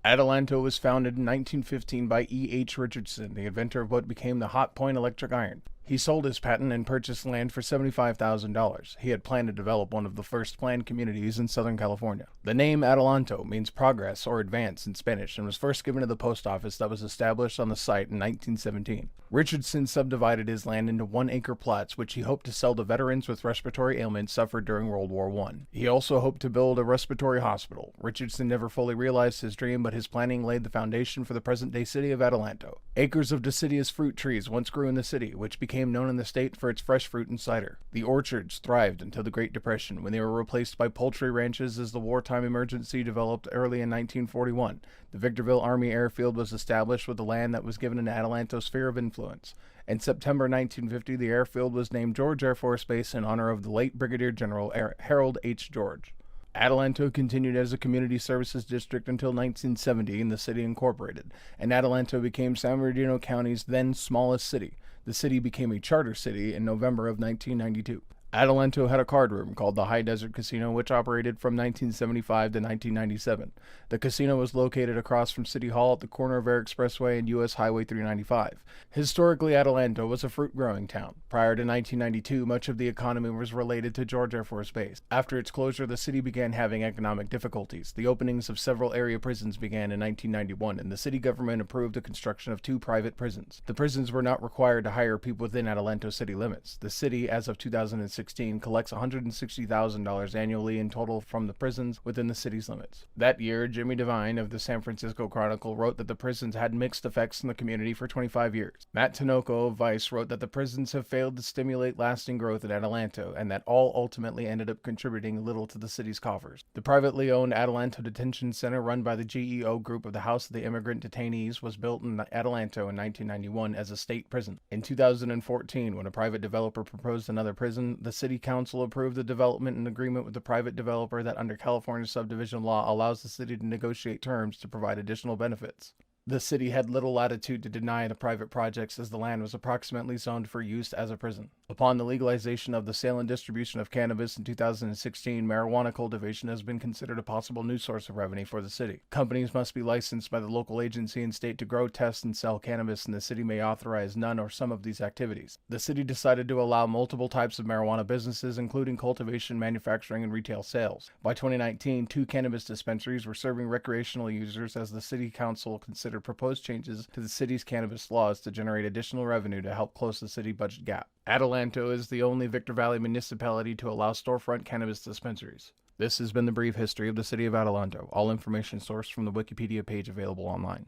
Adelanto was founded in 1915 by E. H. Richardson, the inventor of what became the hot point electric iron. He sold his patent and purchased land for $75,000. He had planned to develop one of the first planned communities in Southern California. The name Adelanto means progress or advance in Spanish and was first given to the post office that was established on the site in 1917. Richardson subdivided his land into 1-acre plots, which he hoped to sell to veterans with respiratory ailments suffered during World War I. He also hoped to build a respiratory hospital. Richardson never fully realized his dream, but his planning laid the foundation for the present-day city of Adelanto. Acres of deciduous fruit trees once grew in the city, which became known in the state for its fresh fruit and cider. The orchards thrived until the Great Depression, when they were replaced by poultry ranches as the wartime emergency developed early in 1941. The Victorville Army Airfield was established with the land that was given an Adelanto sphere of influence. In September 1950, the airfield was named George Air Force Base in honor of the late Brigadier General Harold H. George. Adelanto continued as a community services district until 1970 and the city incorporated, and Adelanto became San Bernardino County's then smallest city. The city became a charter city in November of 1992. Adelanto had a card room called the High Desert Casino, which operated from 1975 to 1997. The casino was located across from City Hall at the corner of Air Expressway and U.S. Highway 395. Historically, Adelanto was a fruit-growing town. Prior to 1992, much of the economy was related to George Air Force Base. After its closure, the city began having economic difficulties. The openings of several area prisons began in 1991, and the city government approved the construction of 2 private prisons. The prisons were not required to hire people within Adelanto city limits. The city, as of 2006, collects $160,000 annually in total from the prisons within the city's limits. That year, Jimmy Devine of the San Francisco Chronicle wrote that the prisons had mixed effects in the community for 25 years. Matt Tinoco of Vice wrote that the prisons have failed to stimulate lasting growth in Adelanto, and that all ultimately ended up contributing little to the city's coffers. The privately owned Adelanto Detention Center, run by the GEO Group of the House of the Immigrant Detainees, was built in Adelanto in 1991 as a state prison. In 2014, when a private developer proposed another prison, the City Council approved the development in agreement with the private developer that under California subdivision law allows the city to negotiate terms to provide additional benefits. The city had little latitude to deny the private projects as the land was approximately zoned for use as a prison. Upon the legalization of the sale and distribution of cannabis in 2016, marijuana cultivation has been considered a possible new source of revenue for the city. Companies must be licensed by the local agency and state to grow, test, and sell cannabis, and the city may authorize none or some of these activities. The city decided to allow multiple types of marijuana businesses, including cultivation, manufacturing, and retail sales. By 2019, 2 cannabis dispensaries were serving recreational users as the city council considered proposed changes to the city's cannabis laws to generate additional revenue to help close the city budget gap. Adelanto is the only Victor Valley municipality to allow storefront cannabis dispensaries. This has been the brief history of the city of Adelanto, all information sourced from the Wikipedia page available online.